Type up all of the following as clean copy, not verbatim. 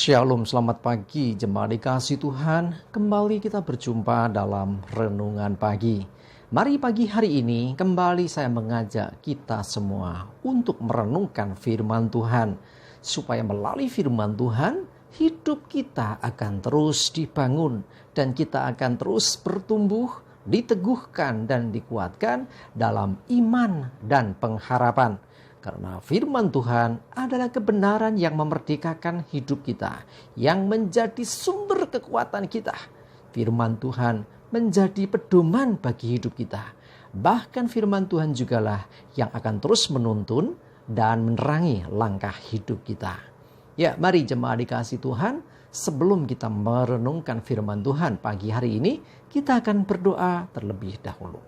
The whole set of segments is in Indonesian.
Shalom, selamat pagi jemaat dikasih Tuhan. Kembali kita berjumpa dalam renungan pagi. Mari pagi hari ini kembali saya mengajak kita semua untuk merenungkan firman Tuhan. Supaya melalui firman Tuhan, hidup kita akan terus dibangun dan kita akan terus bertumbuh, diteguhkan dan dikuatkan dalam iman dan pengharapan. Karena firman Tuhan adalah kebenaran yang memerdekakan hidup kita, yang menjadi sumber kekuatan kita. Firman Tuhan menjadi pedoman bagi hidup kita. Bahkan firman Tuhan jugalah yang akan terus menuntun dan menerangi langkah hidup kita. Ya, mari jemaat dikasih Tuhan, sebelum kita merenungkan firman Tuhan pagi hari ini, kita akan berdoa terlebih dahulu.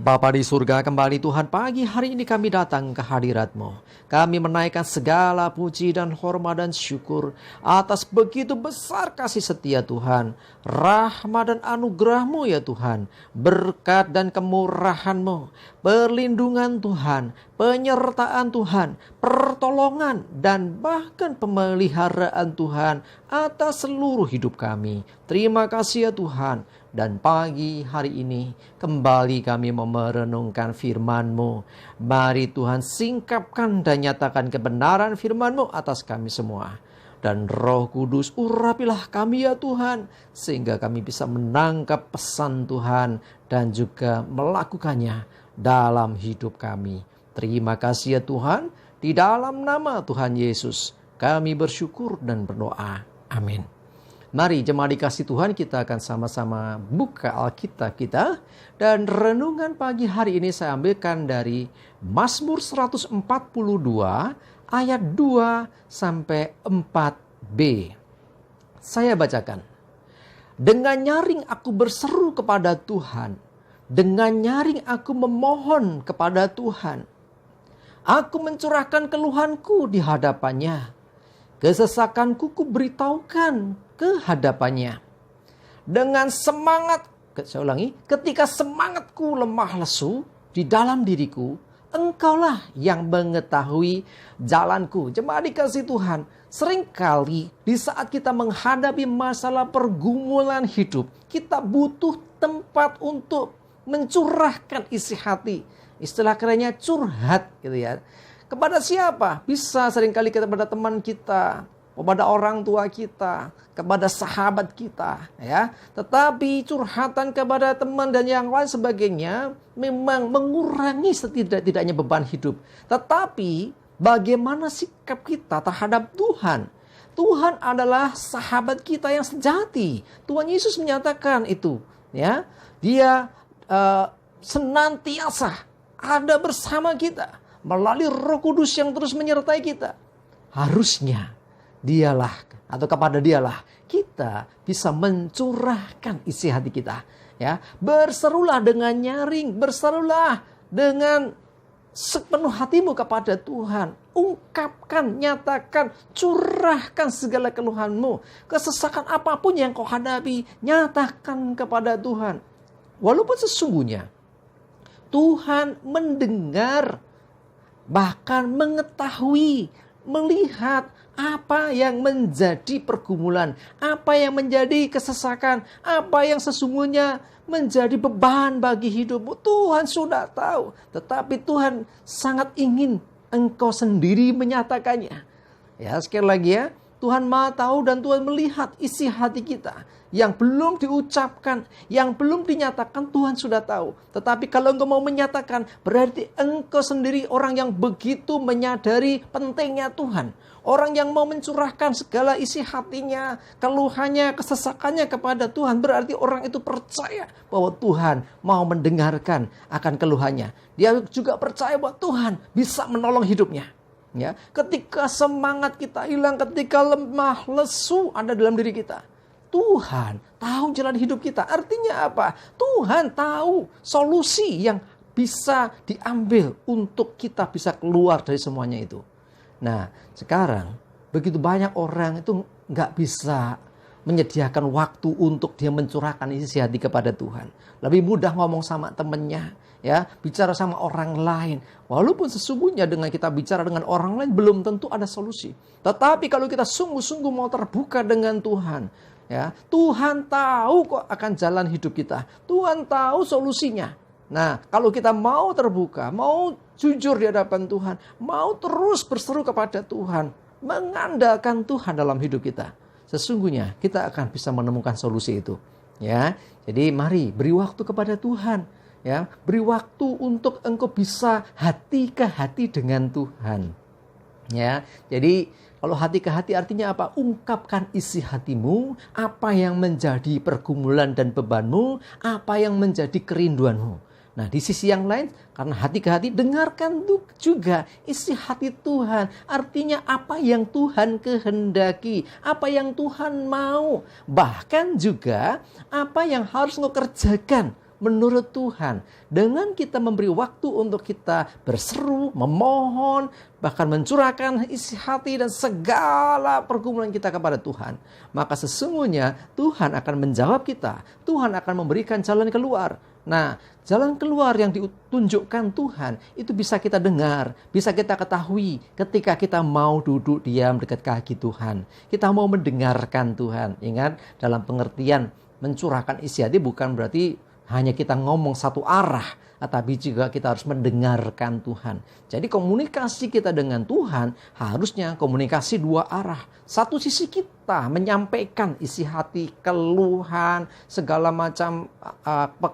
Bapa di surga, kembali Tuhan, pagi hari ini kami datang ke hadirat-Mu. Kami menaikkan segala puji dan hormat dan syukur atas begitu besar kasih setia Tuhan, rahmat dan anugerah-Mu ya Tuhan, berkat dan kemurahan-Mu, perlindungan Tuhan, penyertaan Tuhan, pertolongan dan bahkan pemeliharaan Tuhan atas seluruh hidup kami. Terima kasih ya Tuhan. Dan pagi hari ini kembali kami merenungkan firman-Mu. Mari Tuhan singkapkan dan nyatakan kebenaran firman-Mu atas kami semua. Dan Roh Kudus urapilah kami ya Tuhan, sehingga kami bisa menangkap pesan Tuhan dan juga melakukannya dalam hidup kami. Terima kasih ya Tuhan, di dalam nama Tuhan Yesus kami bersyukur dan berdoa. Amin. Mari jemaat dikasih Tuhan, kita akan sama-sama buka Alkitab kita. Dan renungan pagi hari ini saya ambilkan dari Mazmur 142 ayat 2 sampai 4b. Saya bacakan. Dengan nyaring aku berseru kepada Tuhan. Dengan nyaring aku memohon kepada Tuhan. Aku mencurahkan keluhanku di hadapannya. Kesesakanku kuberitahukan ke hadapannya. Dengan semangat, saya ulangi, ketika semangatku lemah lesu di dalam diriku, Engkaulah yang mengetahui jalanku. Jemaat dikasih Tuhan, seringkali di saat kita menghadapi masalah pergumulan hidup, kita butuh tempat untuk mencurahkan isi hati. Istilah kerennya curhat gitu ya. Kepada siapa? Bisa seringkali kepada teman kita, kepada orang tua kita, kepada sahabat kita, ya. Tetapi curhatan kepada teman dan yang lain sebagainya memang mengurangi setidak-tidaknya beban hidup. Tetapi bagaimana sikap kita terhadap Tuhan? Tuhan adalah sahabat kita yang sejati. Tuhan Yesus menyatakan itu, ya. Dia senantiasa ada bersama kita melalui Roh Kudus yang terus menyertai kita. Harusnya dialah atau kepada dialah kita bisa mencurahkan isi hati kita, ya. Berserulah dengan nyaring, berserulah dengan sepenuh hatimu kepada Tuhan. Ungkapkan, nyatakan, curahkan segala keluhanmu. Kesesakan apapun yang kau hadapi, nyatakan kepada Tuhan. Walaupun sesungguhnya Tuhan mendengar, bahkan mengetahui, melihat apa yang menjadi pergumulan, apa yang menjadi kesesakan, apa yang sesungguhnya menjadi beban bagi hidupmu. Tuhan sudah tahu, tetapi Tuhan sangat ingin engkau sendiri menyatakannya. Ya, sekali lagi ya, Tuhan Maha tahu dan Tuhan melihat isi hati kita. Yang belum diucapkan, yang belum dinyatakan, Tuhan sudah tahu. Tetapi kalau engkau mau menyatakan, berarti engkau sendiri orang yang begitu menyadari pentingnya Tuhan. Orang yang mau mencurahkan segala isi hatinya, keluhannya, kesesakannya kepada Tuhan. Berarti orang itu percaya bahwa Tuhan mau mendengarkan akan keluhannya. Dia juga percaya bahwa Tuhan bisa menolong hidupnya. Ya, ketika semangat kita hilang, ketika lemah, lesu ada dalam diri kita, Tuhan tahu jalan hidup kita. Artinya apa? Tuhan tahu solusi yang bisa diambil untuk kita bisa keluar dari semuanya itu. Nah, sekarang begitu banyak orang itu nggak bisa menyediakan waktu untuk dia mencurahkan isi hati kepada Tuhan. Lebih mudah ngomong sama temennya, ya, bicara sama orang lain. Walaupun sesungguhnya dengan kita bicara dengan orang lain belum tentu ada solusi. Tetapi kalau kita sungguh-sungguh mau terbuka dengan Tuhan, ya, Tuhan tahu kok akan jalan hidup kita. Tuhan tahu solusinya. Nah, kalau kita mau terbuka, mau jujur di hadapan Tuhan, mau terus berseru kepada Tuhan, mengandalkan Tuhan dalam hidup kita, sesungguhnya kita akan bisa menemukan solusi itu. Ya, jadi mari beri waktu kepada Tuhan. Ya, beri waktu untuk engkau bisa hati ke hati dengan Tuhan. Ya, jadi kalau hati ke hati artinya apa? Ungkapkan isi hatimu, apa yang menjadi pergumulan dan bebanmu, apa yang menjadi kerinduanmu. Nah, di sisi yang lain, karena hati ke hati, dengarkan juga isi hati Tuhan. Artinya apa yang Tuhan kehendaki, apa yang Tuhan mau. Bahkan juga apa yang harus engkau kerjakan menurut Tuhan. Dengan kita memberi waktu untuk kita berseru, memohon, bahkan mencurahkan isi hati dan segala pergumulan kita kepada Tuhan, maka sesungguhnya Tuhan akan menjawab kita. Tuhan akan memberikan jalan keluar. Nah, jalan keluar yang ditunjukkan Tuhan itu bisa kita dengar, bisa kita ketahui ketika kita mau duduk diam dekat kaki Tuhan. Kita mau mendengarkan Tuhan. Ingat, dalam pengertian mencurahkan isi hati bukan berarti hanya kita ngomong satu arah, tapi juga kita harus mendengarkan Tuhan. Jadi komunikasi kita dengan Tuhan harusnya komunikasi dua arah. Satu sisi kita menyampaikan isi hati, keluhan, segala macam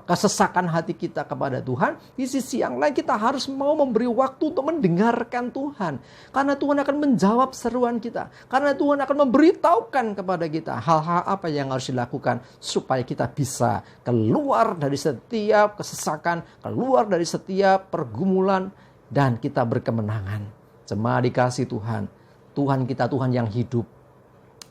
kesesakan hati kita kepada Tuhan. Di sisi yang lain kita harus mau memberi waktu untuk mendengarkan Tuhan. Karena Tuhan akan menjawab seruan kita. Karena Tuhan akan memberitahukan kepada kita hal-hal apa yang harus dilakukan supaya kita bisa keluar dari setiap kesesakan, keluar dari setiap pergumulan, dan kita berkemenangan. Jemaat dikasih Tuhan, Tuhan kita Tuhan yang hidup,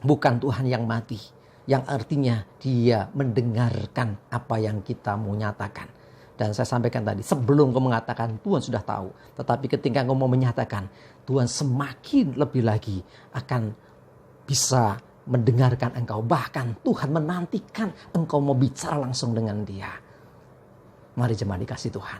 bukan Tuhan yang mati. Yang artinya Dia mendengarkan apa yang kita mau nyatakan. Dan saya sampaikan tadi, sebelum kau mengatakan Tuhan sudah tahu. Tetapi ketika kau mau menyatakan, Tuhan semakin lebih lagi akan bisa mendengarkan engkau. Bahkan Tuhan menantikan engkau mau bicara langsung dengan Dia. Mari jemaat dikasih Tuhan,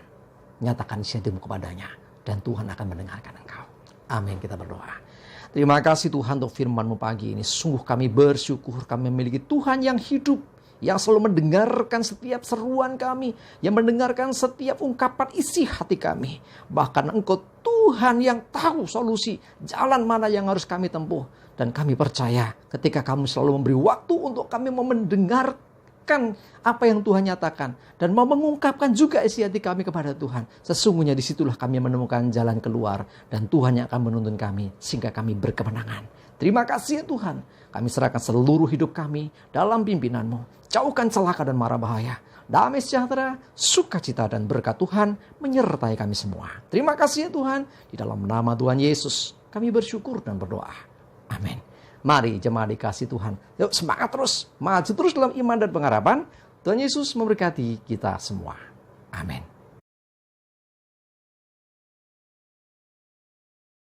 nyatakan isi hatimu kepadanya, dan Tuhan akan mendengarkan engkau. Amin, kita berdoa. Terima kasih Tuhan untuk firman-Mu pagi ini. Sungguh kami bersyukur kami memiliki Tuhan yang hidup, yang selalu mendengarkan setiap seruan kami, yang mendengarkan setiap ungkapan isi hati kami. Bahkan Engkau Tuhan yang tahu solusi, jalan mana yang harus kami tempuh. Dan kami percaya ketika kami selalu memberi waktu untuk kami mau mendengarkan apa yang Tuhan nyatakan, dan mau mengungkapkan juga isi hati kami kepada Tuhan, sesungguhnya disitulah kami menemukan jalan keluar, dan Tuhan yang akan menuntun kami sehingga kami berkemenangan. Terima kasih ya Tuhan, kami serahkan seluruh hidup kami dalam pimpinan-Mu. Jauhkan celaka dan mara bahaya, damai sejahtera, sukacita dan berkat Tuhan menyertai kami semua. Terima kasih ya Tuhan, di dalam nama Tuhan Yesus kami bersyukur dan berdoa. Amin. Mari jemaat dikasih Tuhan, yuk semangat terus, maju terus dalam iman dan pengharapan. Tuhan Yesus memberkati kita semua. Amin.